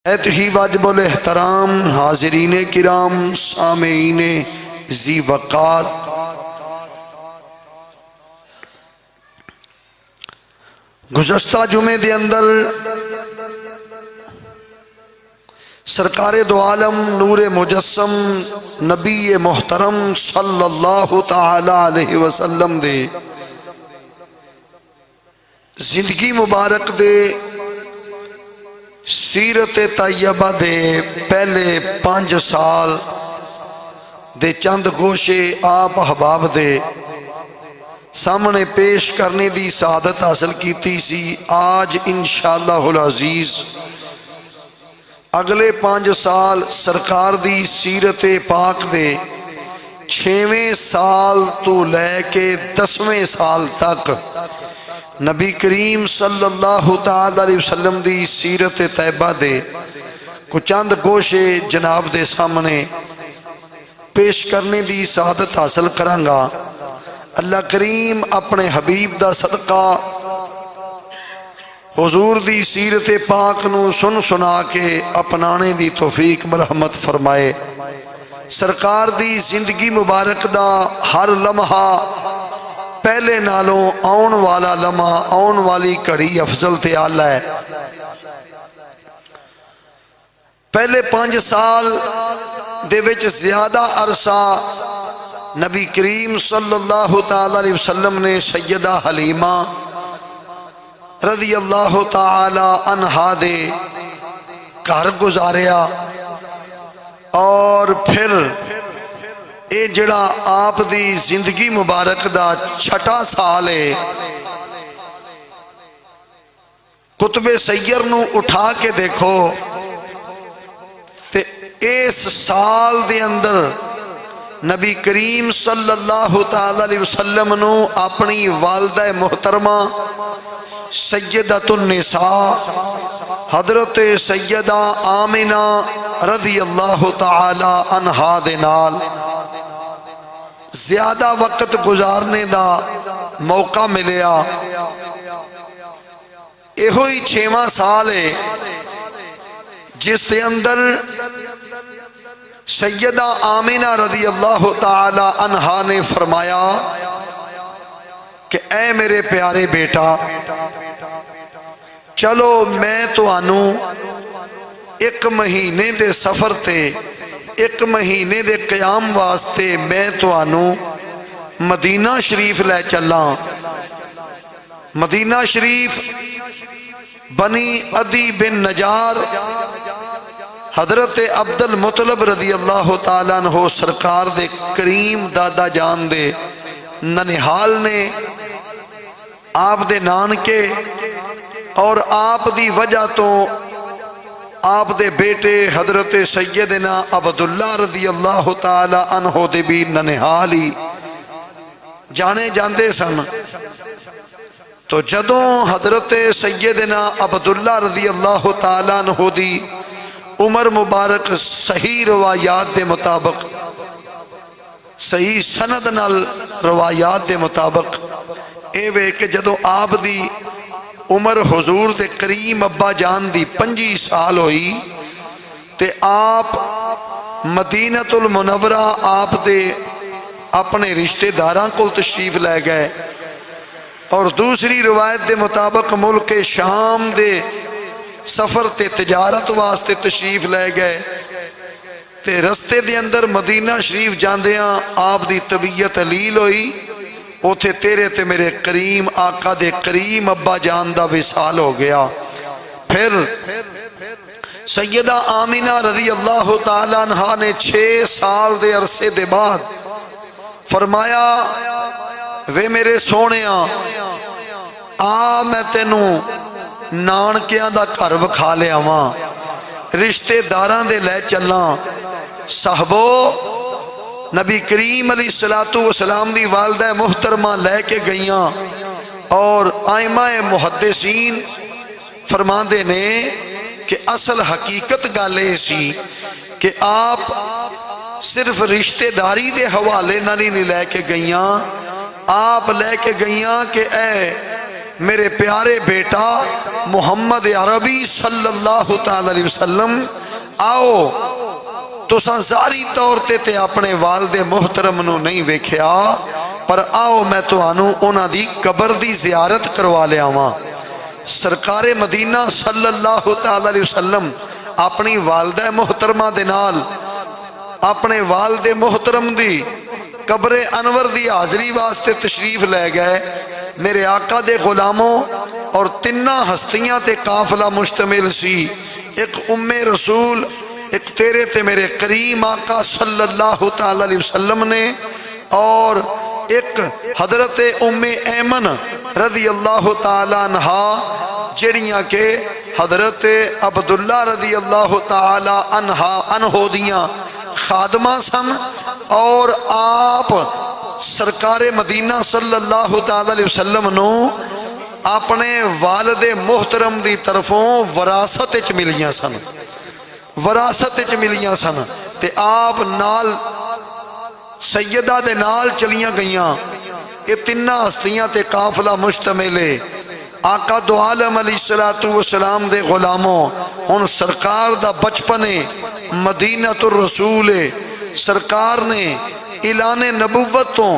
ही वाजिबुल एहतराम हाज़रीन किराम सामीन ज़ी वक़ार, गुज़श्ता जुमे दे अंदर सरकारे दो आलम नूरे मुजस्सम नबी मोहतरम सल्लल्लाहु तआला अलैहि वसल्लम दे जिंदगी मुबारक दे सीरत तैयबा दे पहले 5 साल दे चंद गोशे आप अहबाब दे सामने पेश करने की सआदत हासिल की सी। आज इंशाअल्लाहुल अज़ीज़ अगले 5 साल सरकार दी सीरत पाक दे 6वें साल तो लैके 10वें साल तक नबी करीम सल्लल्लाहु तआला अलैहि वसल्लम दी सीरत तैयबा दे कुछ चंद गोशे जनाब दे सामने पेश करने की सआदत हासिल करांगा। अल्लाह करीम अपने हबीब दा सदका हुजूर दी सीरत पाक नू सुन सुना के अपनाने दी तौफीक मरहमत फरमाए। सरकार दी जिंदगी मुबारक दा हर लम्हा पहले नालों आउन वाला लम्हा आउन वाली घड़ी अफजल ते आला है। पहले 5 साल दे विच ज्यादा अरसा नबी करीम सल्लल्लाहु तआला अलैहि वसल्लम ने सैयदा हलीमा रज़ी अल्लाह तआला अन्हा दे घर गुजारिया और फिर ये जड़ा आप दी जिंदगी मुबारक दा 6ठा साल है। कुतबे सैयर नू उठा के देखो ते इस साल दे अंदर नबी करीम सल्लल्लाहु तआला अलैहि वसल्लम नू अपनी वालदा मोहतरमा सैयदतुन निसा हजरत सैयदा आमिना रज़ी अल्लाह तआला अन्हा दे नाल ज्यादा वक्त गुजारने का मौका मिलया। इहो ही 6वां साल है जिस दे अंदर सैयदा आमिना रज़ी अल्लाह तआला अन्हा ने फरमाया कि ऐ मेरे प्यारे बेटा, चलो मैं तुहानू 1 महीने दे सफर ते 1 महीने दे क़याम वास्ते मैं तुहानू मदीना शरीफ लै चला। मदीना शरीफ बनी अदी बिन नजार हजरत अब्दुल मुतलब रज़ी अल्लाह तआला अन्हु सरकार दे करीम दादा जान दे ननिहाल ने आप दे नानके और आप दी वजह तो आप दे बेटे हजरत सैयदना अब्दुल्ला रज़ी अल्लाह तआला अन्हु दे भी ननिहाल ही जाने जाते सन। तो जदों हजरत सैयदना अब्दुल्ला रज़ी अल्लाह तआला अन्हु दी उमर मुबारक सही रवायात के मुताबिक सही सनद नाल रवायात के मुताबिक ये वे कि जदों आप दी उमर हुजूर दे करीम अब्बा जान दी 25 साल हुई ते आप मदीनतुल मुनव्वरा आप दे अपने रिश्तेदारां कोल तशरीफ लै गए और दूसरी रिवायत के मुताबिक मुल्क शाम दे सफर ते तजारत वास्ते तशरीफ लै गए। ते रस्ते दे अंदर मदीना शरीफ जांदियां आप दी तबीयत लील हुई। उथे तेरे ते मेरे करीम आका दे करीम अब्बा जान दा विसाल हो गया। फिर सैयदा आमिना रज़ी अल्लाह तआला अन्हा ने 6 साल दे अरसे दे बाद फरमाया, वे मेरे सोहणिया आ मैं तेनू नानकियां दा घर विखा लियावां, रिश्तेदारां दे लै चला। साहबो नबी करीम अलैहिस्सलातु वस्सलाम दी वालदा मोहतरमा लैके गईयां और आइमाए मुहद्दिसीन फरमाते ने कि असल हकीकत गल ये सी कि आप सिर्फ रिश्तेदारी के हवाले नाल ही नहीं लैके गईयां, आप लैके गईयां कि मेरे प्यारे बेटा मुहम्मद अरबी सल्लल्लाहु तआला अलैहि वसल्लम, आओ तुसां ज़ारी तौर ते अपने वालदे मुहतरम नूं नहीं वेख्या, पर आओ मैं तुहानूं उन्हां दी कबर दी ज़ियारत करवा लियावां। सरकारे मदीना सल्लल्लाहु तआला अलैहि वसल्लम अपनी वालदा मुहतरमा दे नाल अपने वालदे मुहतरम दी कब्रे अनवर दी हाज़री वास्ते तशरीफ लै गए। मेरे आका दे गुलामों और तिन्ना हस्तियां ते काफला मुश्तमिल सी। एक उम्मे रसूल, एक तेरे ते मेरे करीम आका सल्लल्लाहु तआला अलैहि वसल्लम ने, और एक हजरत उम्मे ऐमन रदी अल्लाह तआला अन्हा, जड़ियाँ के हजरत अब्दुल्ला रदी अल्लाह तआला अन्हा अनहो दियाँ खादमा सन। और आप सरकारे मदीना सल्लल्लाहु तआला अलैहि वसल्लम नू अपने वालदे मुहतरम दी तरफों वरासत च मिलियां सन, वरासत च मिलियां सन। ते आप नाल सैयदा दे नाल चलियां गईयां। ये तिन्ना हस्तियां ते काफला मुश्तमिल है। आका दो आलम अलैहिस्सलातु वस्सलाम दे गुलामों, हुण सरकार दा बचपन है, मदीनतुर रसूल है। सरकार ने ऐलाने नबुव्वत तो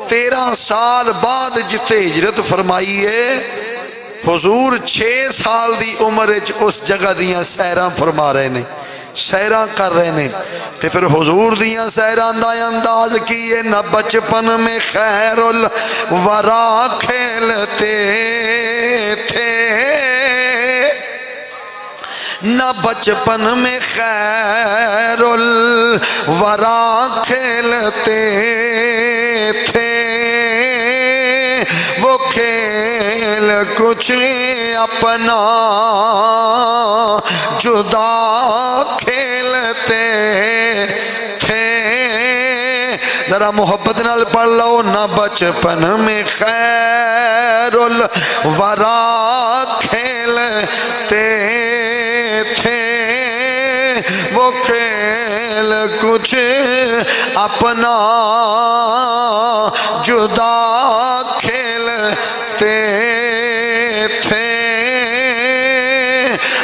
13 साल बाद जिथे हिजरत फरमाई है, हुजूर 6 साल दी उम्र उस जगह दियां सैरां फरमा रहे ने, सैरां कर रहे ने। ते फिर हुजूर दियां सैरां दा अंदाज की है, न बचपन में खैरुल वरा खेलते थे, न बचपन में खैरुल वरा खेलते थे, वो खेल कुछ अपना जुदा खेलते थे। जरा मोहब्बत नाल पढ़ लो, न बचपन में खैरुल वरा खेलते थे, वो खेल कुछ अपना जुदा खेलते थे।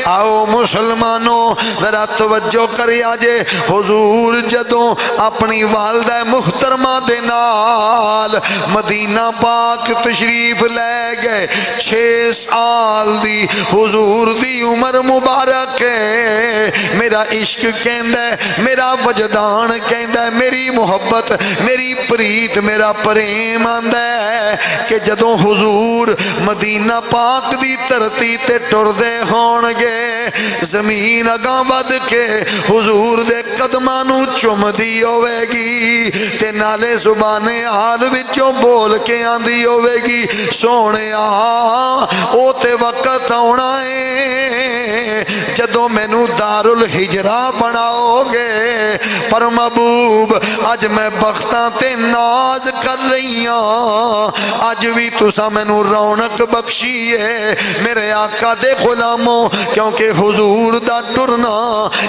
आओ मुसलमानों जरा तवज्जो करिया जे, हुजूर जदों अपनी वालदा मुहतरमा दे नाल मदीना पाक तशरीफ ले गए, 6 साल दी हुजूर दी उम्र मुबारक है। मेरा इश्क कहंदा है, मेरा वजदान कहंदा है, मेरी मोहब्बत, मेरी प्रीत, मेरा प्रेम आंदा है कि जदों हुजूर मदीना पाक दी धरती ते टुरदे होणगे, जमीन अगां वध के हुजूर दे कदमां नूं चुमदी होवेगी, ते नाले जुबाने हाल विचों बोल के आंदी होवेगी, सोहणिया ओ ते वक्त आउणा है जदों मैनू दारुल हिजरा बनाओगे। पर महबूब अज मैं बख्तां ते नाज कर रही हां, अज भी तुसां मैनू रौनक बख्शी है मेरे आका दे गुलामों, क्योंकि हुजूर दा टुरना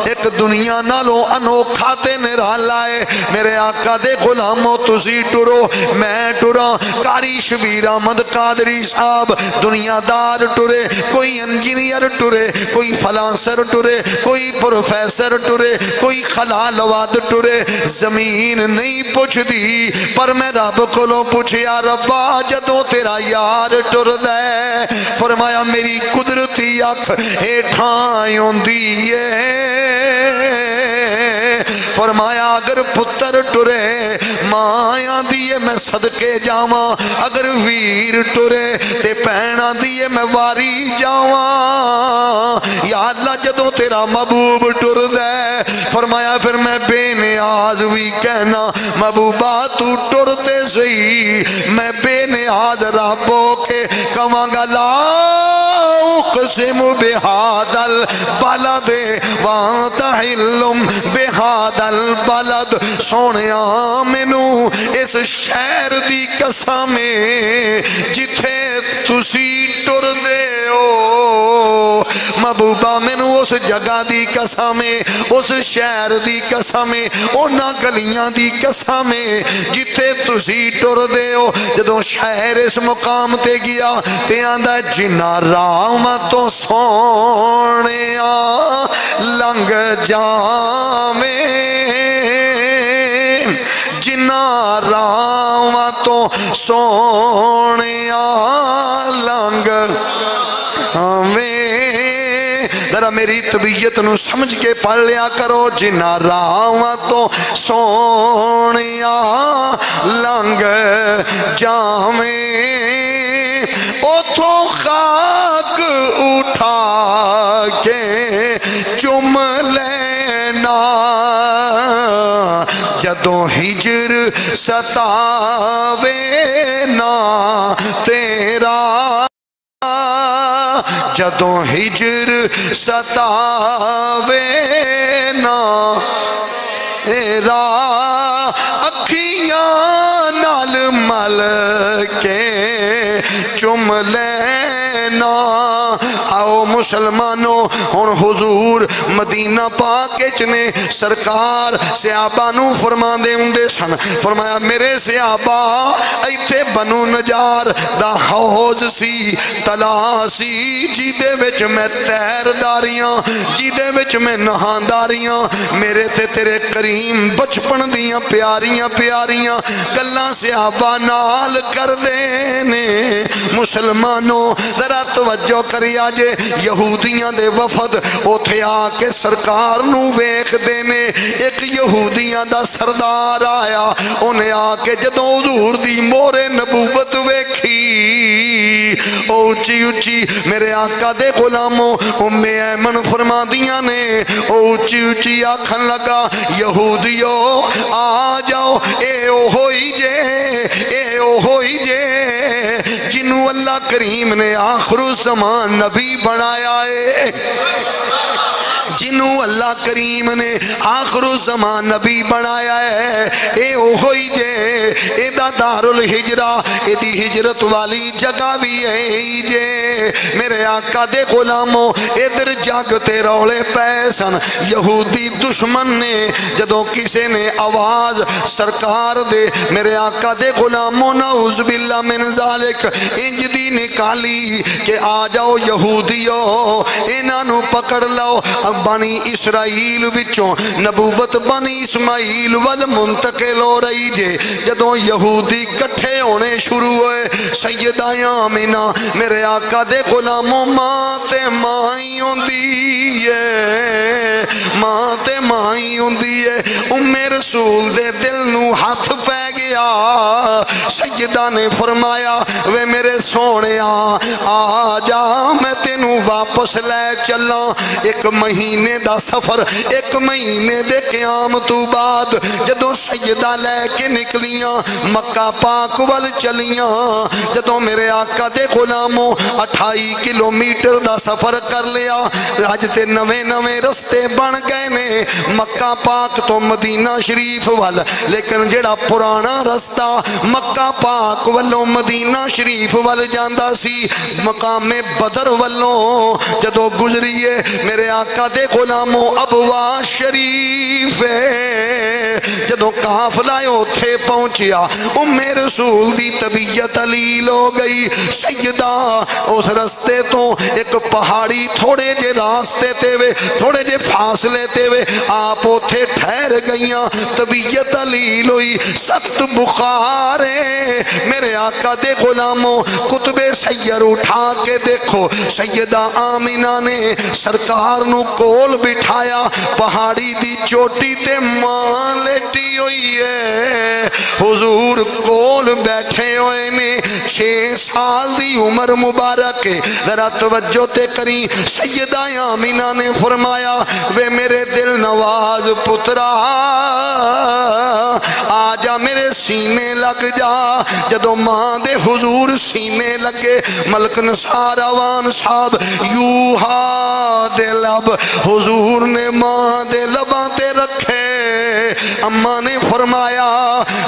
एक दुनिया नालों अनोखा ते निराला है। मेरे आका दे गुलामों तुसी टुरो, मैं टुरा, कारी शबीर अहमद कादरी साहब दुनियादार टुरे, कोई इंजीनियर टुरे, कोई फलांसर टुरे, कोई प्रोफेसर टुरे, कोई खलालवाद टुरे। जमीन नहीं पुछदी, पर मैं रब कोलों पुछया, रब्बा जदों तेरा यार टुरदा है, फरमाया मेरी कुदरती अख हेठां आउंदी है। फरमाया अगर पुत्र टुरे मां आंदी है मैं सदके जावां, अगर वीर टुरे ते भैन आंदी है मैं वारी जावां। या अल्लाह जदों तेरा महबूब टुरदा है, फरमाया फिर मैं बेनियाज भी कहना, महबूबा तू टुरते सही, मैं बेनियाज रब के कवांगा ला उक़सिमु बिहादल बलद वांता हिल्लुम बिहादल बलद। सोनिया मैनू इस शहर दी कसम है जिथे तुसी टुरदे हो, महबूबा मैनू उस जगह की कसम है, उस शहर की कसम है, उन्हां गलियां की कसम है जिथे तुसी टुरदे हो। जदों शहर इस मुकाम ते गया ते आंदा जिन्ना रावां तो सोहणिया लंघ जावे, जिन्ना रावां तो सोहणिया लंघ आवे। जरा मेरी तबीयत नू समझ के पढ़ लिया करो। जिन्ना रावां तो सोहणिया लंघ जावे, उथों खाक उठा के चुम लेना, जदों हिजर सतावे ना तेरा, जदों हिजर सतावे ना तेरा, अखियां नाल मल के चुम लेना। आओ मुसलमानों, हुण हुजूर मदीना पाक च ने सरकार सहाबा नू फरमांदे हुंदे सन, फरमाया मेरे सहाबा इत्थे बनु नजार दा हौज सी, तला सी, जिदे विच मैं तैरदारियां, जिदे विच मैं नहांदारियां, मेरे ते तेरे करीम बचपन दियां प्यारियां प्यारियां गल्लां सहाबा नाल करदे ने। मुसलमानों जरा तवज्जो करिया जे, यहूदियां दे वफद उथे आके सरकार नू वेखदे ने। एक यहूदियां दा सरदार आया, उन्हें आके जदों हुजूर दी मोहरे नबूवत वेखी, उची उची मेरे आका दे गुलामों उम्मे ऐमन फरमादियां ने, उची उची आखन लगा यहूदियो आ जाओ, ए ओही जे, ए ओही जे जिन्नू अल्लाह करीम ने आखिर ज़मान नबी बनाया है, जिन्नू अल्लाह करीम ने आखिर ज़मान नबी बनाया है। ए ओही जे, एदा दारुल हिजरा, एदी हिजरत वाली जगह भी है जे। मेरे आका दे गुलामों इधर जग ते रौले पै सन। यहूदी दुश्मन ने जदों किसे ने आवाज सरकार दे मेरे आका दे गुलामों नऊज़ बिल्लाह मिन ज़ालिक इंज दी निकाली कि आ जाओ यहूदियो इन्हां नू पकड़ लो। अब बनी इसराइल विचों नबूवत बनी इस्माइल वल मुंतकिल हो रही जे। जदों यहूदी कट्ठे होने शुरू हुए, सैयदा आमिना मेरे आका दे गुलामों मां ते मां ही होंदी है, मां ते मां ही होंदी है। उम्मे रसूल दे दिल नू हाथ पै गया। सैयदा ने फरमाया वे मेरे सोने आ जा, मैं तेनू वापस ले चला। एक महीने दा सफर, एक महीने दे क़याम तू बाद जदों सैयदा लैके निकलियां मक्का पाक वल चलियां। जदों मेरे आका दे गुलामों 28 किलोमीटर दा सफर कर लिया। अज ते नवे नवे रस्ते बन गए ने मक्का पाक तो मदीना शरीफ वल, लेकिन जेड़ा पुराना रस्ता मक्का पाक वल्लों मदीना शरीफ वल जांदा सी मकामे बदर वल्लों जदों गुजरीए मेरे आका दे गुलामों अबवा शरीफ जदों काफला उथे पहुंचिया उम्मे रसूल दी तबीयत अलील हो गई। सैयदा उस रस्ते तो एक पहाड़ी थोड़े जे रास्ते ते वे, थोड़े जे फासले ते वे आप उथे ठहर गईयां। तबीयत अलील हुई, सख्त बुखार है। मेरे आका दे गुलामों कुतबे सैयर उठा के देखो, सैयदा आमिना ने सरकार नू कोल बिठाया, पहाड़ी दी चोटी ते मां लेटी हुई है, हुजूर कोल बैठे हुए ने। 6 साल दी उम्र मुबारक है। जरा तवज्जो ते करी, सैयदा आमिना ने फरमाया वे मेरे दिल नवाज पुत्रा आ जा मेरे सीने लग जा। जदों मां दे हुजूर सीने लगे मलक नसार अवान साहब यूहा दे लब हुजूर ने मां दे लबां ते रखे। अम्मा ने फरमाया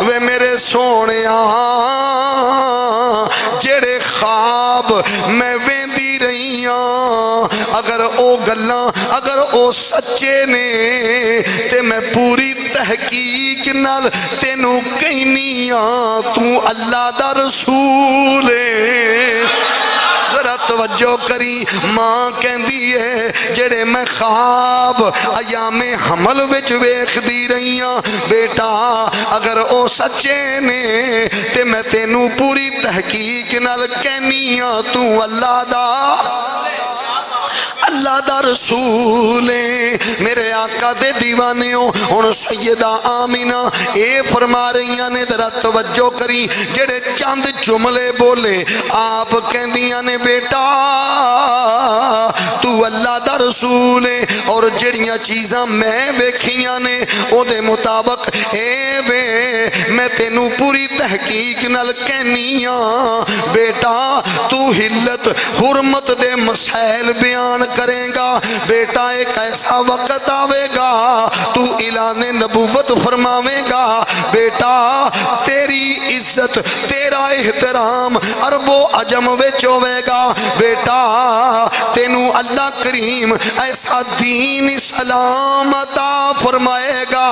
वे मेरे सोने जेड़े ख्वाब मैं वेंदी रही अगर ओ गल्लां अगर ओ सच्चे ने ते मैं पूरी तहकीक नाल तेनू कहनी आ तू अल्लाह दा रसूल है। जरा तवज्जो करी, मां कहती है जेड़े मैं ख्वाब अयामे हमल विच वेखदी रही हां बेटा अगर ओ सच्चे ने ते मैं तेनू पूरी तहकीक नाल कहनी हां तू अल्लाह दा रसूल है। मेरे आका दे दीवाने हो। हुण सैयदा आमीना ए फरमा रही ने, जरा तवज्जो करी, जेड़े चंद जुमले बोले आप कहदियां ने बेटा तू अल्लाह दा रसूल है और जड़ियां चीज़ां मैं वेखियां ने ओदे मुताबक ए वे मैं तेनू पूरी तहकीक नाल कहनी हां बेटा तू हिल्लत हुरमत दे मसैल बयान करेगा बेटा। एक ऐसा वक्त आवेगा तू इलाने नबूवत फरमावेगा बेटा तेरी इज्जत तेरा एहतराम अरबो अजम विच होवेगा बेटा। तेनू अल्लाह करीम ऐसा दीन इस्लाम अता फरमाएगा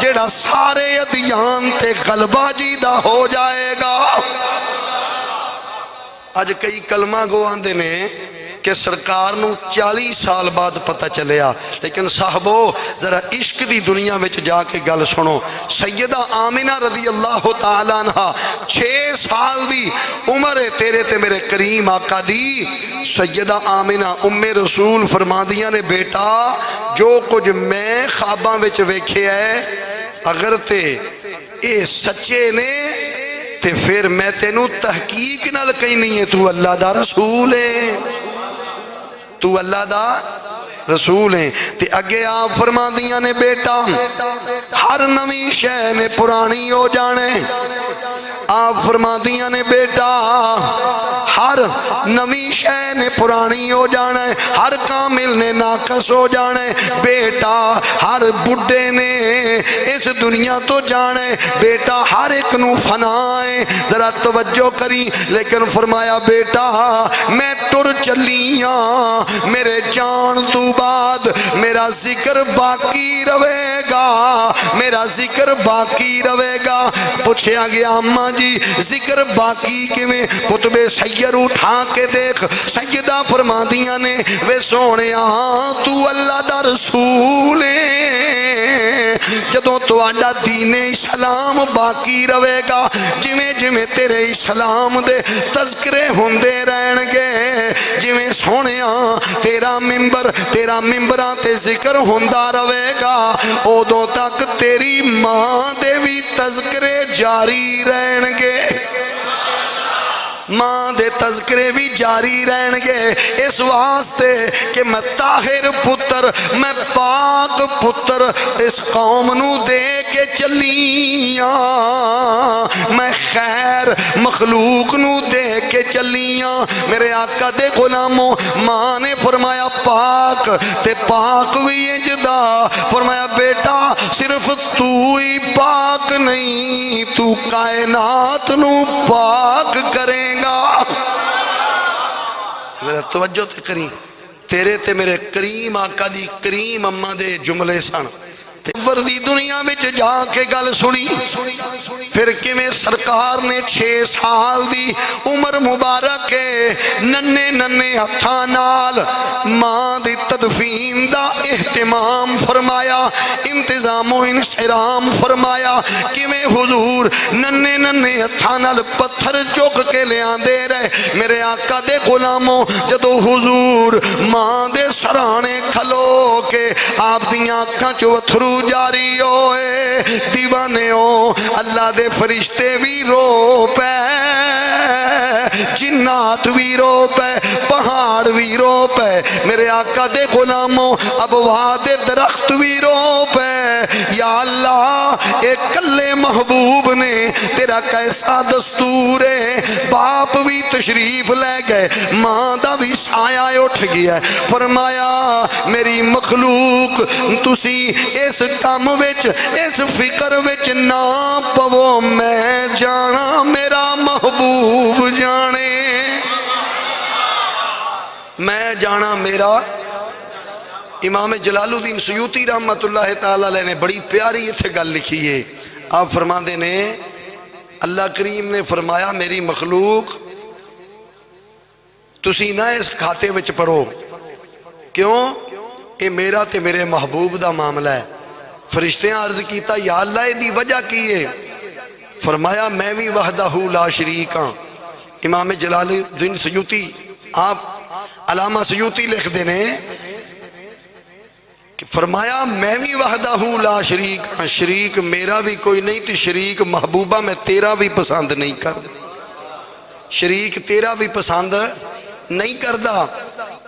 जेड़ा सारे अदियान ते गलबा जीदा हो जाएगा। अज कई कलमा गो आंदे ने कि सरकार नू 40 साल बाद पता चलिया, लेकिन साहबो जरा इश्क की दुनिया में जाके गल सुनो। सैयदा आमिना रजी अल्लाह तआला अन्हा 6 साल की उम्र है तेरे ते मेरे करीम आका दी। सैयदा आमिना उम्मे रसूल फरमादियां ने बेटा जो कुछ मैं ख्वाबां विच वेखिया है अगर ते ये सच्चे ने ते फिर मैं तेनू तहकीक नाल कहनी है तू अल्लाह दा रसूल है, तू अल्लाह दा रसूल है। ते अगे आप फरमादियां ने बेटा हर नवी शै ने पुरानी हो जाने। आप फरमादियां ने बेटा हर नवी शै ने पुरानी हो जाना है, हर कामिल ने नाकस हो जाना है बेटा, हर बुढ़े ने इस दुनिया तो जाना है बेटा, हर एक नू फना है। जरा तवज्जो करी, लेकिन फरमाया बेटा मैं टुर चली हाँ, मेरे जान तो बाद मेरा जिक्र बाकी रहेगा, मेरा जिक्र बाकी रहेगा। पूछा गया अम्मा जी जिक्र बाकी किवें? कुतबे सैयर उठा के देख, सैयदा फरमादियां ने वे सोने तू अल्लाह दा रसूल है, जदों तुहाडा दीने इस्लाम बाकी रहेगा, जिवें जिवें तेरे इस्लाम दे तज़किरे हुंदे रहणगे, जिवें सोहणिया तेरा मिंबरां ते जिक्र हुंदा रहेगा, उदों तक तेरी मां दे भी तज़किरे जारी रहणगे, मां दे तज़किरे भी जारी रहणगे। इस वास्ते कि मैं ताहिर पुत्र, मैं पाक पुत्र इस कौम नू दे के चलिया, मैं खैर मखलूक नू दे के चलिया। मेरे आका दे गुलामों, मां ने फरमाया पाक ते पाक भी इंजदा, फरमाया बेटा सिर्फ तू ही पाक नहीं, तू कायनात नू पाक करेगा। मेरा तवज्जो ते करी, तेरे ते मेरे करीम आका दी करीम अम्मा दे जुमले सन। वर्दी दुनिया में जाके गल सुनी, फिर किवें सरकार ने 6 साल दी उम्र मुबारक के नन्हे नन्हे हत्थां नाल मां दी तदफीन दा एहतमाम फरमाया, इंतजामो इंसराम फरमाया। किवें हुजूर नन्हे नन्हे हत्थां नाल पत्थर चुक के लियादे रहे। मेरे आका दे गुलामों, जदों हुजूर मां दे सराणे खलो के आप दियां अखां चों अथरू जारी होए, दीवाने हो अल्लाह दे फरिश्ते भी रो पै, जिन्नात भी रो पै, पहाड़ भी रो पै। मेरे आका दे गुलामों, अबवा दे दरख्त भी रो पै। या अल्लाह एक कल्ले महबूब ने तेरा कैसा दस्तूर है, बाप भी तशरीफ ले गए, मां दा भी साया उठ गया। फरमाया मेरी मखलूक तुसी इस काम विच इस फिक्र विच ना पवो, मैं जाना, मेरा महबूब जाने। मैं जाना मेरा। इमाम जलालुद्दीन सयूती रहमतुल्लाह तआला अलैह ने बड़ी प्यारी इत्थे गल लिखी है। आप फरमाते ने अल्लाह करीम ने फरमाया मेरी मखलूक तुसी ना इस खाते विच पढ़ो, क्यों? ये मेरा ते मेरे महबूब दा मामला है। फरिश्तियां अर्ज किया या अल्लाह दी वजह की है? फरमाया मैं भी वहदहू ला शरीक हाँ। इमाम जलालुद्दीन सयूती आप अलामा सयूती लिखते ने कि फरमाया मैं भी वहदहू ला शरीक हाँ, शरीक मेरा भी कोई नहीं तो शरीक महबूबा मैं तेरा भी पसंद नहीं करदा, शरीक तेरा भी पसंद नहीं करदा।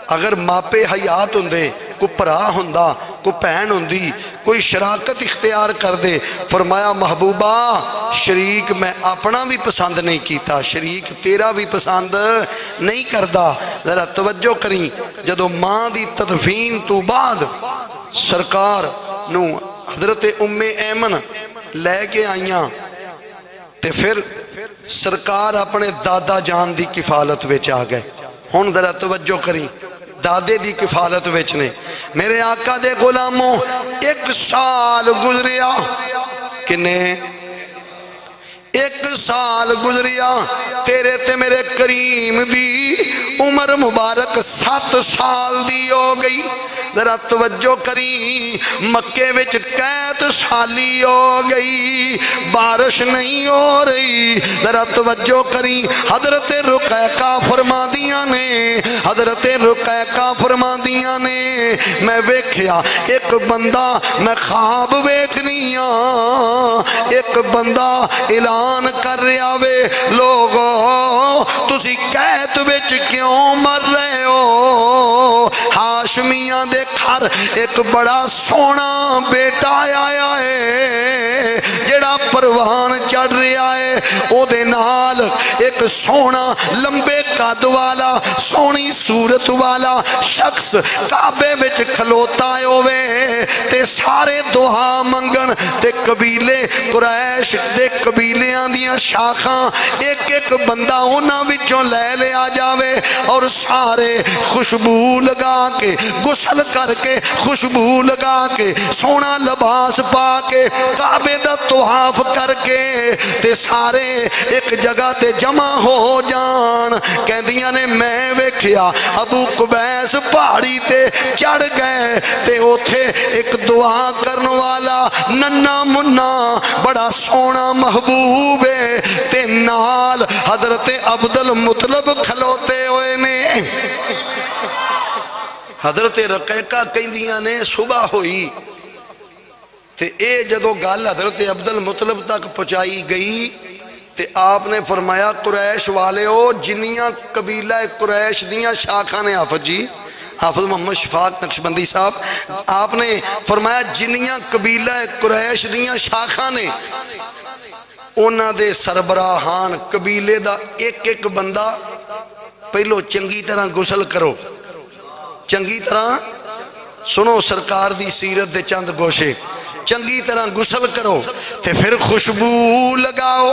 अगर मापे हयात होंदे, कोई भरा हुंदा, कोई भैन हुंदी, कोई शराकत इख्तियार कर दे, फरमाया महबूबा शरीक मैं अपना भी पसंद नहीं किया, शरीक तेरा भी पसंद नहीं करदा। जरा तवज्जो करी, जदों मां दी तदफीन तो बाद सरकार नू हजरत उम्मे ऐमन लैके आईयां ते फिर सरकार अपने दादा जान दी किफालत विच आ गए। हुण जरा तवज्जो करी, दादे दी किफालत विच ने। मेरे आका दे गुलामों 1 साल गुजरिया, किन्ने 1 साल गुजरिया, तेरे ते मेरे करीम दी उम्र मुबारक 7 साल दी हो गई। जरा तवज्जो करी, मक्के विच कैद साली हो गई, बारिश नहीं हो रही। जरा तवज्जो करी, हजरत रुकैका फरमादियां ने, हजरत रुकैका फरमादियां ने मैं वेख्या एक बंदा, मैं ख्वाब वेखनी हाँ, एक बंदा ऐलान कर रहा वे लोगो तुसी कैद विच क्यों मर रहे हो? हाशमियां दे घर एक बड़ा सोना बेटा आया है, जेड़ा परवान चढ़ रहा है, ओदे नाल एक सोना लंबे कद वाला सोहनी सूरत वाला शख्स काबे विच खलोता होवे ते सारे दुआ मंगन ते कबीले कुरैश दे कबीलियां दियां शाखां एक एक बंदा उन्हां विचों ले लिया जावे और सारे खुशबू लगा के गुसल करके खुशबू लगा के सोना लिबास पा के काबे दा तवाफ करके ते सारे एक जगह ते जमा हो जान। कहदियां ने मैं वेखिया अबू कुबैस पहाड़ी ते चढ़ गए ते उथे एक दुआ करने वाला नन्ना मुन्ना बड़ा सोना महबूब है ते नाल हजरत अब्दुल मुतलब खलोते हुए ने। हजरत रकैका कहदियां ने सुबह हुई ते ए जदों गल हजरत अब्दुल मुतलब तक पहुंचाई गई ते आपने फरमाया कुरैश वाले हो, जिन्नियां कबीला कुरैश दियां शाखा ने, हाफिज जी हाफिज मोहम्मद शफाक नक्शबंदी साहब, आपने फरमाया जिन्नियां कबीला कुरैश दियां शाखा ने उन्हां दे सरबराहान कबीले दा एक एक बंदा पहलो चंगी तरह गुसल करो, चंगी तरह सुनो सरकार दी सीरत दे चंद गोशे, चंगी तरह गुसल करो ते फिर खुशबू लगाओ।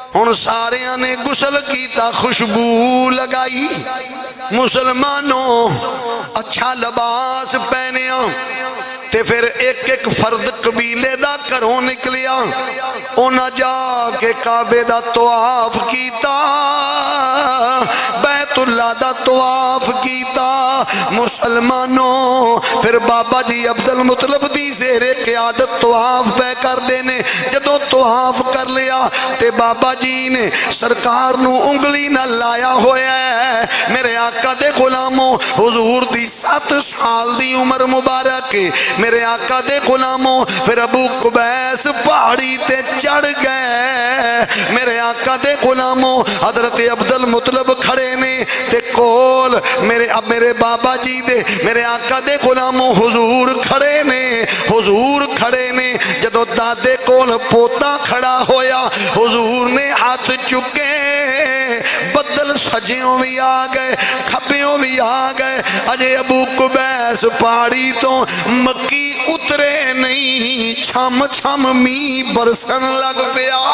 हुण सारियां ने गुसल कीता, खुशबू लगाई, मुसलमानों अच्छा लिबास पहनिया ते फिर एक एक फर्द कबीले दा घरों निकलिया, उन्हें जाके काबे दा तवाफ कीता, बैतुल्ला दा तवाफ कीता। मुसलमानों फिर बाबा जी अब्दुल मुतलब दी ज़ेरे क़ियादत तवाफ पे करते ने। जदों तवाफ कर लिया ते बाबा जी ने सरकार नू उंगली न लाया होया है। मेरे आका दे गुलामों हुजूर दी 7 साल दी उम्र मुबारक, मेरे आका दे गुलामों फिर अबू कुबैस पहाड़ी ते चढ़ गए। मेरे आका दे गुलामों हजरत अब्दुल मुतलब खड़े ने ते कोल मेरे बाबा जी दे मेरे आका दे गुलामों हुजूर खड़े ने, हुजूर खड़े ने। जदों दादे कोल पोता खड़ा होया हुजूर ने हाथ चुके, बदल सज्जों भी आ गए खब्बों भी आ गए। अजे अबू कुबैस पहाड़ी तो मक्की उतरे नहीं, छम छम मीह बरसन लग पिया।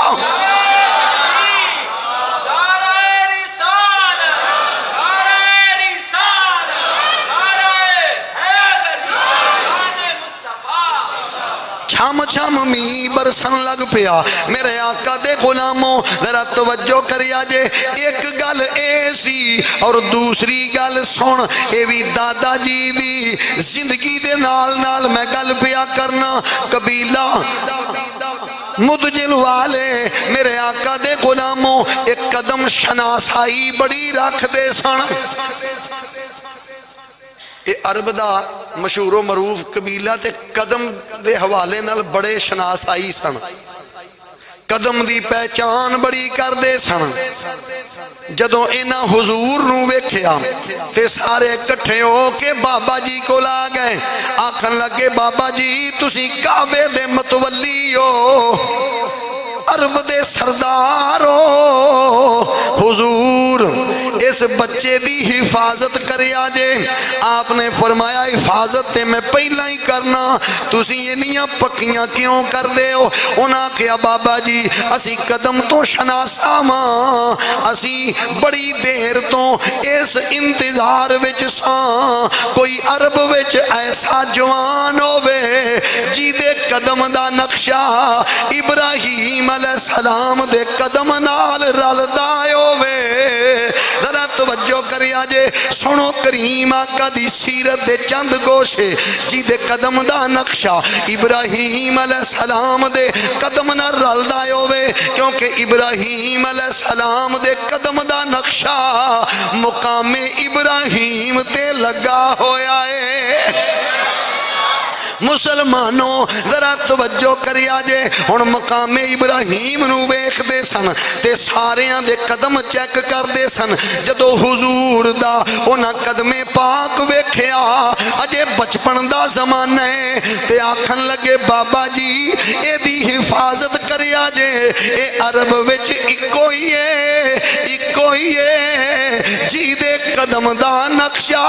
छम छम मी बरसन लग पिया। मेरे आका दे गुलामों जरा तवज्जो करिया जे, एक गल ए सी और दूसरी गल सुन, ये भी दादा जी दी जिंदगी दे नाल नाल मैं गल पिया करना। कबीला मुदजिल वाले मेरे आका दे गुलामों एक कदम शनासाई बड़ी रखते सन। ये अरब दा मशहूरो मरूफ कबीला ते कदम दे हवाले नाल बड़े शनासाई सन, कदम दी पहचान बड़ी करते सन। जदों इन्हां हुजूर नूं वेखिया ते सारे इकट्ठे हो के बाबा जी को आ गए। आखन लगे बाबा जी तुसी काबे दे मतवली हो, अरब दे सरदार हो, हुजूर इस बच्चे दी हिफाजत करिया जे। आपने फरमाया हिफाजत ते मैं पहला ही करना, तुसी इन्नियां पक्कियां क्यों करदे हो? उन्हां आखिया बाबा जी असी कदम तो शनासा वां, असी बड़ी देर तो इस इंतजार विच सां कोई अरब विच ऐसा जवान होवे जिहदे कदम दा नक्शा इब्राहीम अलैहिस्सलाम दे कदम नाल रलदा होवे। जरा तवज्जो करिया जे, सुनो करीम आका दी सीरत दे चंद गोशे जिहदे कदम दा नक्शा इब्राहीम अलैहिस्सलाम दे कदम नाल रलदा होवे, क्योंकि इब्राहीम अलैहिस्सलाम दे कदम दा नक्शा मुकामे इब्राहीम ते लगा होया है। मुसलमानों जरा तवज्जो करिया जे, हुण मकामे इब्राहीम नूं वेखदे सन ते सारियां दे कदम चेक करदे सन। जदों हुजूर दा उन्हां कदमे पाक वेखिया, अजे बचपन दा जमाना है, ते आखन लगे बाबा जी एदी हिफाजत करिया जे, ए अरब विच इक्को ही है, इक्को ही है जिहदे कदम दा नक्शा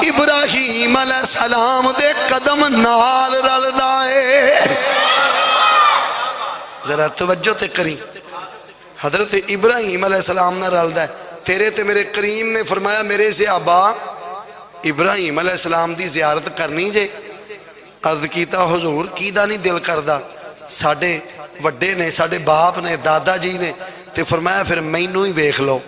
इब्राहीम अलैहिस्सलाम दे कदम नाल रलदा है। जरा तवज्जो ते करी, हजरत इब्राहीम अलैहिस्सलाम नाल रलदा है। तेरे ते मेरे करीम ने फरमाया मेरे सहाबा इब्राहीम अलैहिस्सलाम दी जियारत करनी जे। अर्ज कीता हुजूर कीदा नहीं दिल करदा, साडे वड्डे ने, साडे बाप ने, दादा जी ने, ते फरमाया फिर मैनू ही वेख लो।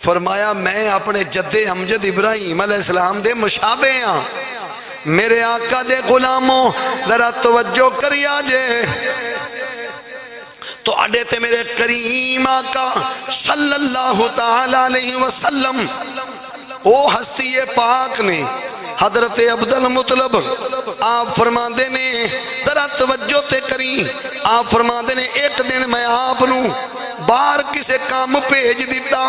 फरमाया मैं अपने जद्दे अमजद इब्राहीम अलैहिस्सलाम दे मुशाबे हाँ। मेरे आका दे गुलामों जरा तवज्जो करिया जे, तो आडे ते मेरे करीम आका सल्लल्लाहु ताला अलैहि वसल्लम ओ हस्ती पाक ने हजरत अब्दुल मुतलब आप फरमाते ने, जरा तवज्जो ते करी, आप फरमाते ने एक दिन मैं आप नूं बाहर किसे काम भेज दिता,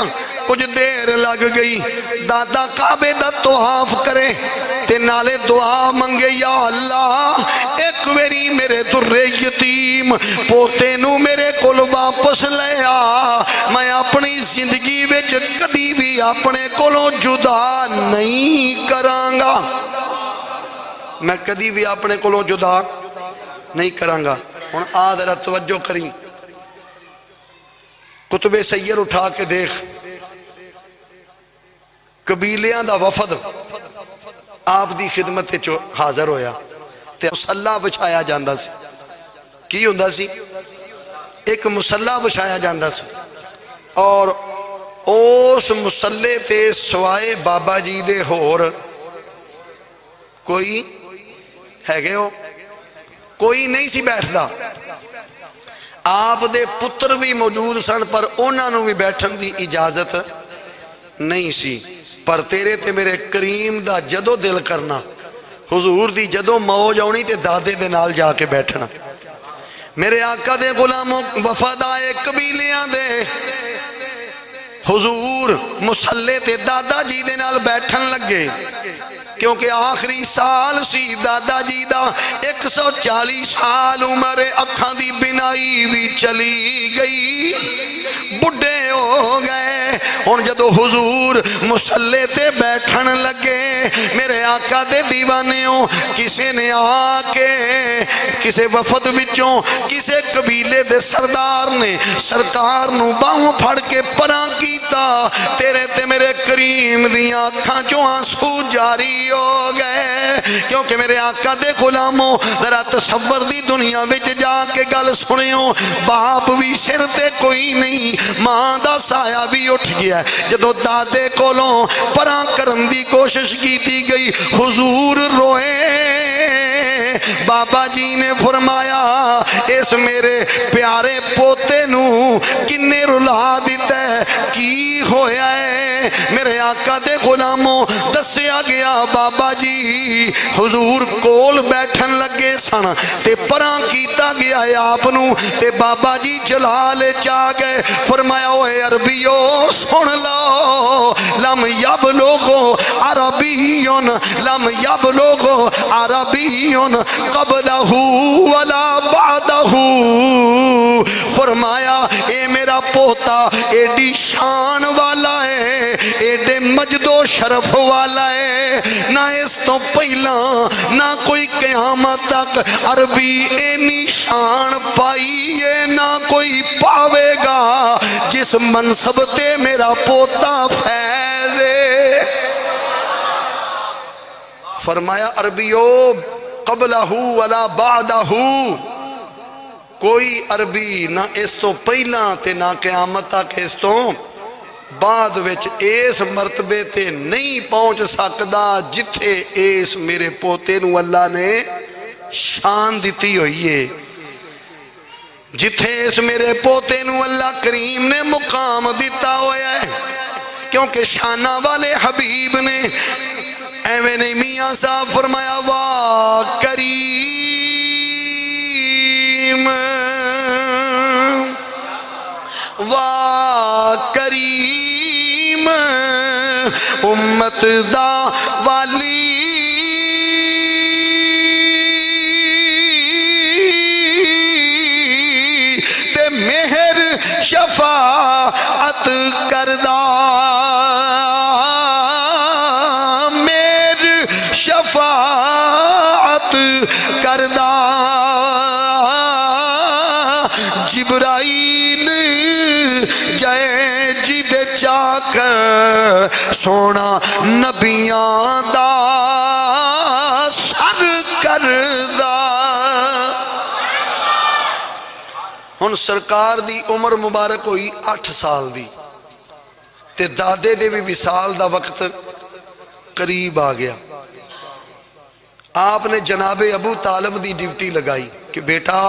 कुछ देर लग गई, दादा काबे दा तवाफ करे ते नाले दुआ मंगे, या अल्लाह एक वेरी मेरे दुर्रे यतीम पोते नू मेरे कोल वापस ले आ, मैं अपनी जिंदगी विच कदी भी अपने कोलों जुदा नहीं करांगा, मैं कदी भी अपने कोलों जुदा नहीं करांगा। हुण आ जरा तवज्जो करी, कुतुबे सैयर उठा के देख, कबीलियां दा वफद आप दी खिदमत च हाजिर होया ते मुसल्ला बिछाया जांदा सी। की हुंदा सी? एक मुसल्ला बिछाया जांदा सी और उस मुसल्ले ते सवाए बाबा जी दे होर कोई हैगे हो कोई नहीं सी बैठदा। आप दे पुत्र भी मौजूद सन पर उन्होंने भी बैठन की इजाजत नहीं सी। पर तेरे ते मेरे करीम दा जदों दिल करना, हुजूर दी जदों मौज आउणी ते दादे दे नाल जाके बैठना। मेरे आका दे गुलामों वफद आए कबीलियां दे, हुजूर मुसल्ले ते दादा जी दे नाल बैठन लगे, क्योंकि आखिरी साल सी दादा जी दा, 140 साल उम्र, अखां दी बिनाई भी चली गई, बुढ़े हो गए, हुण जदों हुजूर मुसल्ले ते बैठन लगे, मेरे आका दे दीवानेओ किसे ने आके किसे वफद विचों किसे कबीले दे सरदार ने सरकार नूं बाहों फड़ के परां कीता। तेरे ते मेरे करीम दियां अखां चों आंसू जारी हो गए, क्योंकि मेरे आका दे गुलामों जरा तसव्वुर दी दुनिया विच जाके गल सुनियो। बाप भी सिर ते कोई नहीं, मां दा साया भी उठ गया। जदों दादे कोलों परां करन दी कोशिश की गई, हुजूर रोए। बाबा जी ने फरमाया इस मेरे प्यारे पोते नू किन्ने रुला दिता है, की होया है? मेरे आका दे गुलामों दसिया गया बाबा जी हुजूर कोल बैठन लगे सन ते परां कीता गया आप नू ते बाबा जी जलाल चा गए। फरमाया ओए अरबियो सुन लो, लम यब लोगो अरबियुन लम यब लोगो अरबियुन कबलहू वला बादहू। फरमाया ए मेरा पोता एडी शान वाला है, एडे मजदो शरफ वाला है, ना इस तो पहला ना कोई क़यामत तक अरबी एनी शान पाई है ना कोई पावेगा जिस मनसब ते मेरा पोता फैज़ है। फरमाया अरबियो कबलहू वला बादहू, कोई अरबी ना इस तो पहला ते ना क़यामत तक इस तो बाद विच इस मरतबे ते नहीं पहुंच सकदा जिथे इस मेरे पोते नू अल्लाह ने शान दी हुई है, जिथे इस मेरे पोते नू अल्लाह करीम ने मुकाम दिता होया है। क्योंकि शाना वाले हबीब ने एवें नहीं मियाँ साहब फरमाया वाह करीम वाह करीम उम्मत दा वाली ते मेहर शफाअत करदा, मेहर शफाअत करदा। जिब्राइल जय जिदे चाकर सोना नबियां दा सर करदा। हुण सरकार दी उम्र मुबारक हुई 8 साल दी ते दादे दे भी विसाल दा वक्त करीब आ गया। आपने जनाबे अबू तालिब दी ड्यूटी लगाई कि बेटा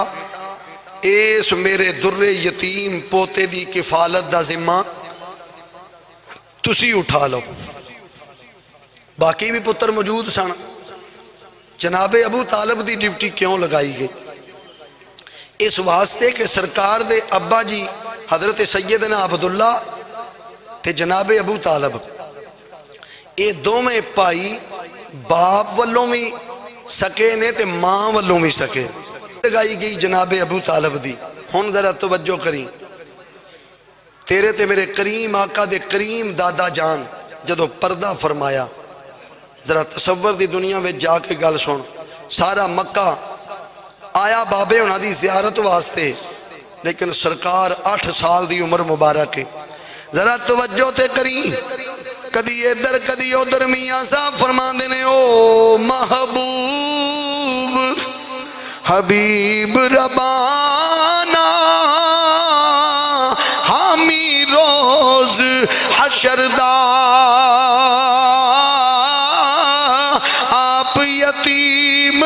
इस मेरे दुर्रे यतीम पोते दी किफालत दा जिम्मा तुसी उठा लो। बाकी भी पुत्र मौजूद सन। जनाबे अबू तालिब दी ड्यूटी क्यों लगाई गई? इस वास्ते कि सरकार दे अब्बा जी हजरत सैयदना अब्दुल्ला ते जनाबे अबू तालिब ये दोवें भाई बाप वालों भी सके ने ते मां वालों भी सके। लगाई गई जनाबे अबू तालिब दी। हुण जरा तवज्जो करी, तेरे ते मेरे करीम आका दे करीम दादा जान जदों पर्दा फरमाया, जरा तसव्वुर दी दुनिया में जाके गल सुन। सारा मक्का आया बाबे हुणां दी ज़ियारत वास्ते, लेकिन सरकार 8 साल दी उम्र मुबारक है। जरा तवज्जो ते करी, कदी इधर कदी उधर मियाँ साहब फरमांदे ने ओ महबूब हबीब रबाना हामी रोज हशरदा आप यतीम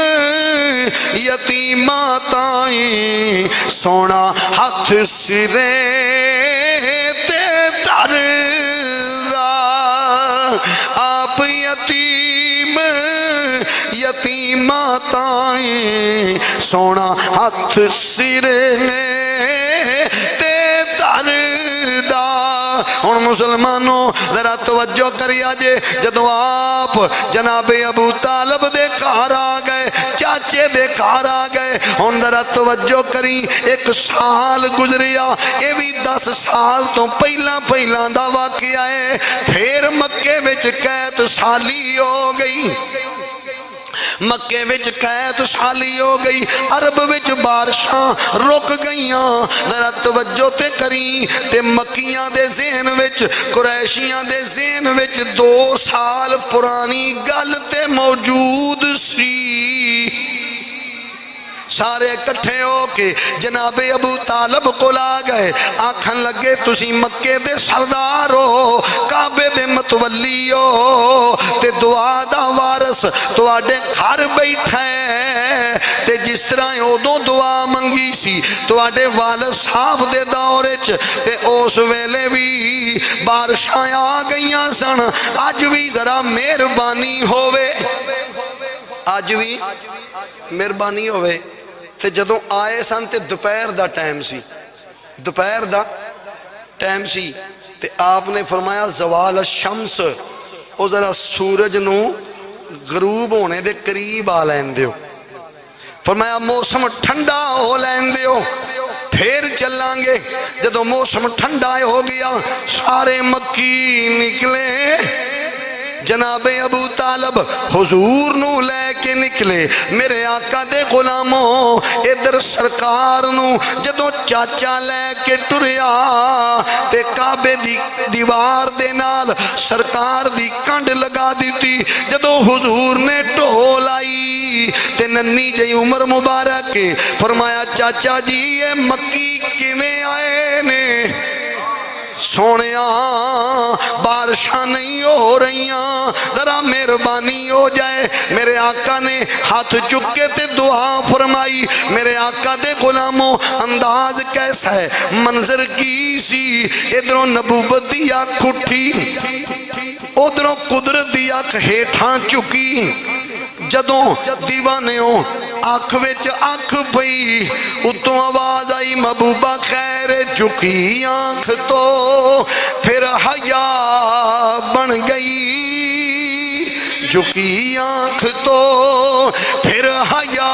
यतीमा ताई सोना हथ सिरे ते तरदा आप यतीम यतीमा ताई सोना हथ सिरे ते तरदा। हुण मुसलमानों जरा तवज्जो करिया जे, जदों आप जनाबे अबू तालिब दे घर आ गए, चाचे दे घर आ गए। हुण जरा तवज्जो करी, एक साल गुजरिया, ये भी 10 साल तो पहला पहला दा वाकया है। फिर मक्के विच कैद साली हो गई, मक्के विच कैद साली हो गई, अरब विच बारिशां रुक गईयां। जरा तवज्जो ते करी, ते मक्कियां दे ज़हन विच, कुरैशियां दे ज़हन विच 2 साल पुरानी गल ते मौजूद सी। सारे इकट्ठे होके जनाबे अबू तालब को आ गए, आखन लगे तुसी मक्के दे सरदार हो, काबे दे मतवली हो, ते दुआ दा वारस तुहाडे घर बैठा है। ते जिस तरह उदों दुआ मंगी सी तुहाडे वालिद साहब दे दौर च, ते उस वेले भी बारिशां आ गईयां सन। अज भी जरा मेहरबानी होवे, अज भी मेहरबानी होवे। ते जदों आए सन ते दोपहर दा टाइम सी, दोपहर दा टाइम सी, ते आपने फरमाया ज़वाल शम्स, ओ जरा सूरज नू गरूब होने दे करीब आ लैन दियो। फरमाया मौसम ठंडा हो लैन दियो, फिर चलांगे। जदों मौसम ठंडा हो गया, सारे मक्की निकले। जनाबे अबू तालब हुजूर नू लैके निकले। मेरे आका दे गुलामों, इधर सरकार नू जदों चाचा लैके टुरिया, ते काबे दी दीवार दे नाल सरकार दी कंड लगा दी। जदों हुजूर ने ढोल आई ते नन्नी जी उमर मुबारक के फरमाया चाचा जी ये मक्की किवें आए ने? सोनिया बारिशां नहीं हो रही, जरा मेहरबानी हो जाए। मेरे आका ने हाथ चुके ते दुआ फरमाई। मेरे आका दे गुलामों, अंदाज कैसा है, मंजर की सी। इधरों नबूवत दी अख उठी, उधरों कुदरत दी अख हेठां झुकी। जदों दीवानेओ अख विच अख पई, उतों आवाज आई महबूबा खैर। झुकी आंख तो फिर हया बन गई, झुकी आंख तो फिर हया।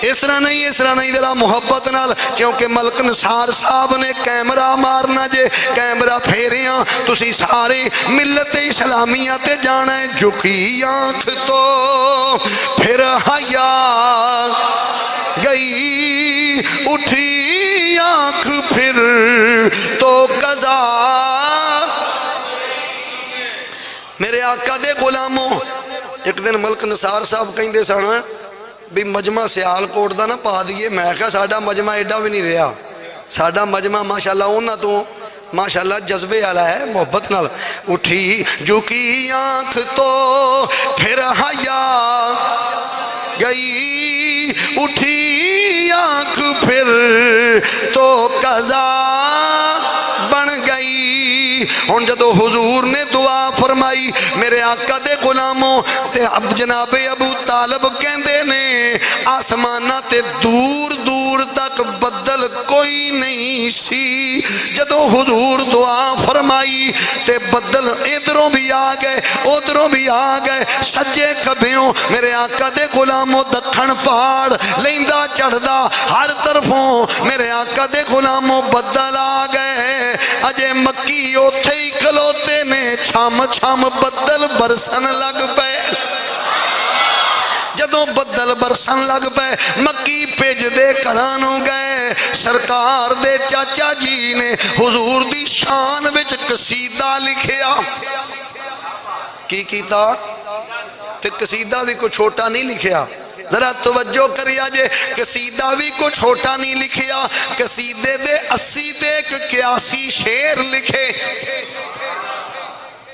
इस तरह नहीं, जरा मुहब्बत नाल, क्योंकि मलक निसार साहब ने कैमरा मारना जे, कैमरा फेरिया तुसी सारे मिलत इस्लामिया ते जाना है। झुकी आंख तो फिर हया गई, उठी आंख फिर तो कज़ा। मेरे आका दे गुलामों, एक दिन मलक निसार साहब कहते सन भी मजमा सियालकोट का ना पा दिए। मैं क्या साडा मजमा एडा भी नहीं रहा, साडा मजमा माशाअल्लाह उन्हां तो माशाअल्लाह जज्बे वाला है, मोहब्बत नाल। उठी झुकी आंख तो फिर हया गई, उठी आंख फिर तो कज़ा बन गई। हुण जदों हुजूर ने दुआ फरमाई, मेरे आका दे गुलामों, ते अब जनाबे अबू तालब कहंदे ने आसमाना ते दूर दूर तक बदल कोई नहीं सी। जदों हुजूर दुआ फरमाई ते बदल इधरों भी आ गए, उधरों भी आ गए, सज्जे खब्बेओं। मेरे आका दे गुलामों, दखण पहाड़ लैंदा चढ़दा हर तरफों मेरे आका दे गुलामों बदल आ गए। अजे मक्की उथे ही खलोते ने, छम छम बदल बरसन लग पे। जदों बदल बरसन लग पे, मक्की भेजदे घरां नूं गए। सरकार दे चाचा जी ने हुजूर दी शान विच कसीदा लिखिया। की कीता? ते कसीदा भी कोई छोटा नहीं लिखिया। जरा तवज्जो करिया जे, कसीदा भी कोई छोटा नहीं लिखिया। कसीदे दे 80 ते 81 शेर लिखे।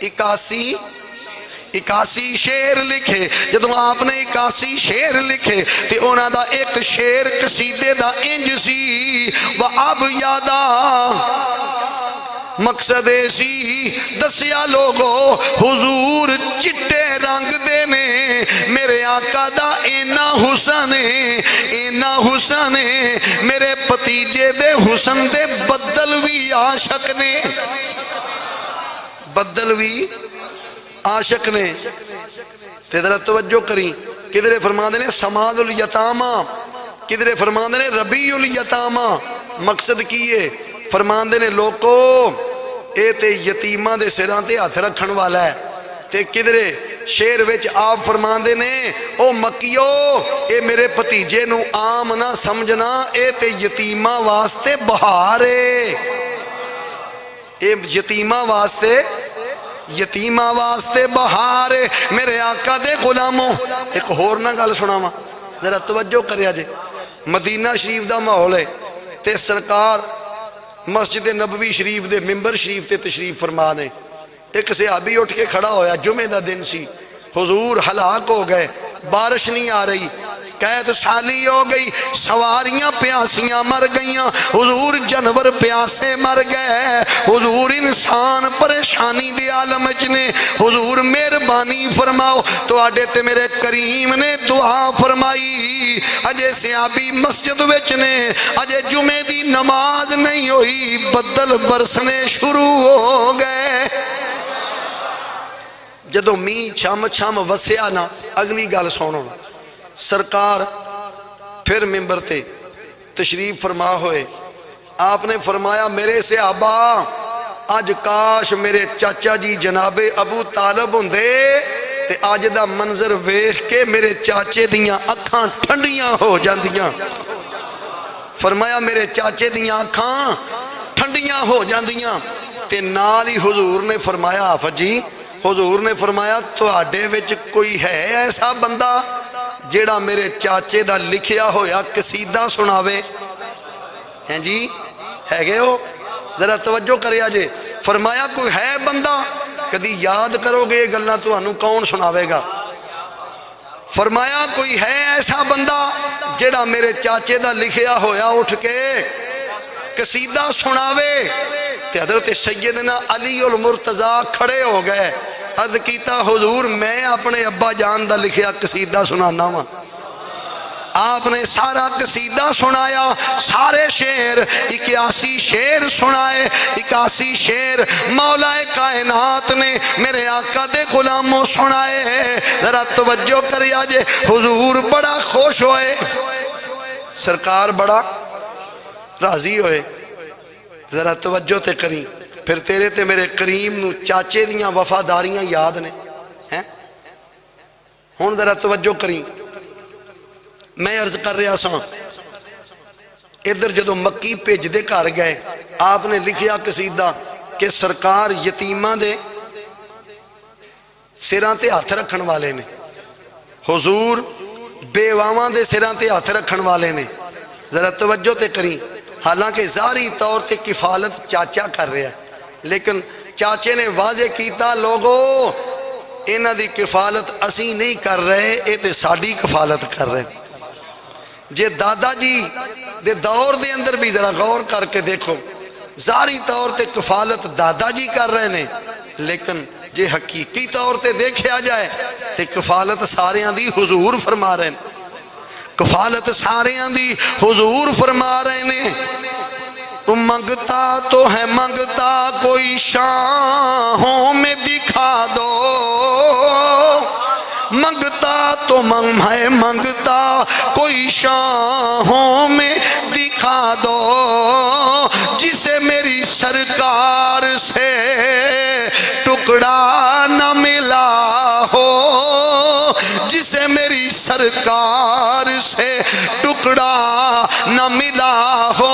81 शेर लिखे। जदों आपने 81 शेर लिखे तो उन्हां दा एक शेर कसीदे दा इंज सी, व अब यादा मकसद सी दसिया लोगो हुजूर चिट्टे रंग दे ने। मेरे आका दा इन्ना हुसन है, इन्ना हुसन है, मेरे भतीजे दे हुसन दे बदल भी आशक ने, बदल भी आशक ने। ते जरा तवज्जो करी, किधरे फरमाते ने समादुल यतामा, किधरे फरमाते ने रबीउल यतामा। मकसद की है? फरमाते ने लोको ये तो यतीमां दे सिरां ते हथ रखण वाला है। ते किधरे शेर विच आप फरमाते ने ओ मक्कियो ये मेरे भतीजे नू आम ना समझना, ये तो यतीमां वास्ते बहार है। ये यतीमां वास्ते, यतीमां वास्ते बहार है। मेरे आका दे गुलामों एक होर ना गल सुनावा, जरा तवज्जो करिया जे। मदीना शरीफ दा माहौल है ते सरकार मस्जिद नबवी शरीफ दे मिंबर शरीफ ते तशरीफ फरमा ने। एक सहाबी उठ के खड़ा होया, जुमे का दिन सी, हुजूर हलाक हो गए, बारिश नहीं आ रही, कैद साली हो गई, सवारियां प्यासियां मर गईयां, हुजूर जानवर प्यासे मर गए, हुजूर इंसान परेशानी दे आलम च ने, हुजूर मेहरबानी फरमाओ। तुहाडे ते मेरे करीम ने दुआ फरमाई। अजे सहाबी मस्जिद विच ने, अजे जुमे दी नमाज नहीं हुई, बदल बरसने शुरू हो गए। जदों मीह छम छम वसिया ना, अगली गल सुनो। सरकार फिर मिंबर ते तशरीफ फरमा होए। आपने फरमाया मेरे सहाबा अज काश मेरे चाचा जी जनाबे अबू तालब हुंदे ते अज दा मंजर वेख के मेरे चाचे दियां अखां ठंडियां हो जांदियां। फरमाया मेरे चाचे दियां अखां ठंडियां हो जांदियां। ते नाल ही हुजूर ने फरमाया, हाफिज जी हुजूर ने फरमाया तुहाडे विच कोई है ऐसा बंदा जेड़ा मेरे चाचे दा लिखिया होया कसीदा सुनावे? हैं जी, हैगे हो? जरा तवज्जो करिया जे। फरमाया कोई है बंदा? कदी याद करोगे ये गल्लां तुहानू कौन सुनावेगा? फरमाया कोई है ऐसा बंदा जेड़ा मेरे चाचे दा लिखिया होया उठ के कसीदा सुनावे? ते हज़रत सैयदना अली उल मुर्तज़ा खड़े हो गए। अर्ज कीता हुजूर मैं अपने अब्बा जान दा लिखिया कसीदा सुनाना वा। आपने सारा कसीदा सुनाया, सारे शेर 81 शेर सुनाए। 81 शेर मौलाए कायनात ने मेरे आका दे गुलामों सुनाए। जरा तवज्जो करिया जे। हुजूर बड़ा खुश होए, सरकार बड़ा राजी होए। जरा तवज्जो ते करी, फिर तेरे ते मेरे करीम नू चाचे दियां वफादारियां याद ने हैं। हुण जरा तवज्जो करी, मैं अर्ज कर रहा सा इधर जदों मक्की भेजदे घर गए, आपने लिखिया कसीदा कि सरकार यतीमां दे सिरां ते हथ रखण वाले ने, हुजूर बेवावां दे सिरां ते हथ रखण वाले ने। जरा तवज्जो ते करी। हालांकि ज़ाहरी तौर पर किफालत चाचा कर रहा है, लेकिन चाचे ने वाजे किया लोगो इन्हां दी किफालत असी नहीं कर रहे, ये तो साडी किफालत कर रहे। जे दादा जी दे दौर दे अंदर भी जरा गौर करके देखो, ज़ाहरी तौर पर किफालत दादा जी कर रहे ने, लेकिन जे हकीकी तौर पर देखा जाए तो किफालत सारियां दी हुजूर फरमा रहे हैं। कफालत सारियां दी हुजूर फरमा रहे ने। तू मंगता तो है मंगता कोई शाहों में दिखा दो, मंगता तो है मंगता कोई शाहों में दिखा दो, जिसे मेरी सरकार से टुकड़ा न मिला हो, जिसे मेरी सरकार से टुकड़ा न मिला हो।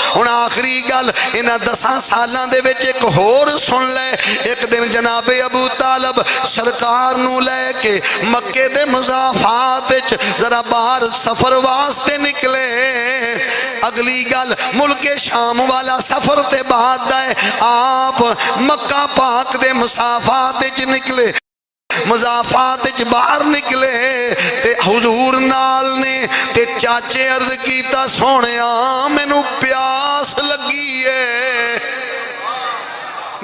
हुण आखिरी गल इन्हां 10 सालां दे विच एक होर सुन ले। एक दिन जनाबे अबू तालब सरकार नू लैके मक्के दे मुज़ाफात विच जरा बाहर सफर वास्ते निकले। अगली गल मुल्के शाम वाला सफर ते बाद है, आप मक्का पाक दे मुसाफात विच निकले। मुज़ाफात बाहर निकले ते हुजूर नाल ने ते चाचे अर्ज कीता सोहणिया मैनू प्यास लगी है,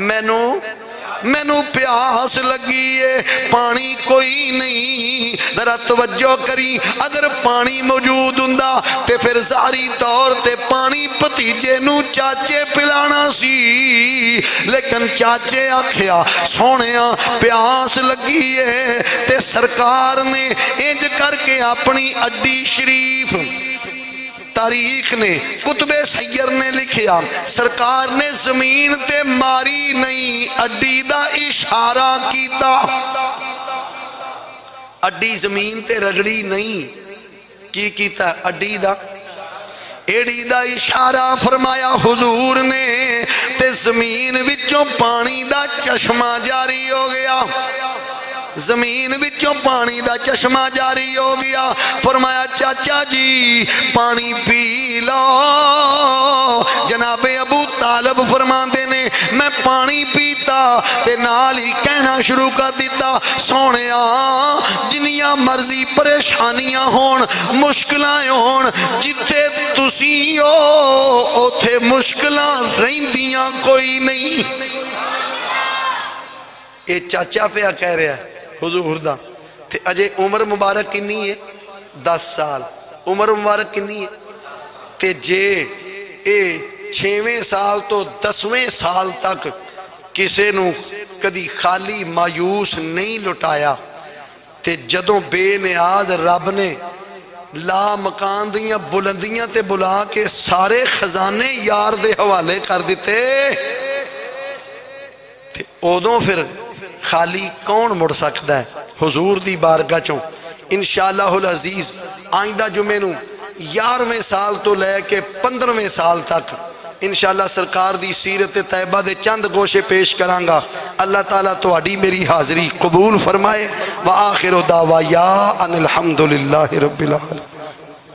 मैनू प्यास लगी है, पानी कोई नहीं। जरा तवज्जो करी, अगर पानी मौजूद हुंदा ते फिर ज़ाहरी तौर ते पानी भतीजे नू चाचे पिलाना सी, लेकिन चाचे आखिया सोहणिया प्यास लगी है ते सरकार ने इंज करके अपनी अड्डी शरीफ तारीख ने कुतबे सैयर ने लिखिया सरकार ने जमीन ते मारी नहीं अड्डी दा इशारा कीता अड्डी जमीन ते रगड़ी नहीं की कीता अड्डी दा एड़ी दा इशारा फरमाया हुजूर ने ते जमीन विचों पानी दा चश्मा जारी हो गया जमीन विचों पानी दा चश्मा जारी हो गया फरमाया चाचा जी पानी पी लो जनाबे अबू तालब फरमाते ने मैं पानी पीता ते नाल ही कहना शुरू कर दिता सोनिया जिन्नियां मर्जी परेशानियां होण मुश्किलां होण जिथे तुसी हो उथे मुश्किलां रहिंदियां कोई नहीं ये चाचा पिया कह रहा है हुजूर दा ते अजे उम्र मुबारक किन्नी है 10 साल उम्र मुबारक किन्नी है ते जे ए 6वें साल तो 10वें साल तक किसे नू कदी खाली मायूस नहीं लुटाया ते जदों बेनियाज रब ने ला मकान दियां बुलंदियां ते बुला के सारे खजाने यार दे हवाले कर दिते ते उदों फिर खाली कौन मुड़ सकता है हुजूर दी बारगाह चों इंशाअल्लाहुल अजीज आइंदा जुमे नूं 11वें साल तो लैके 15वें साल तक इंशाअल्लाह सरकार दी सीरत तैयबा दे चंद गोशे पेश करांगा अल्लाह ताला तुहाडी मेरी हाज़री कबूल फरमाए व आखिर दावा या अनिल हम्दुलिल्लाहि रब्बिल आलमीन।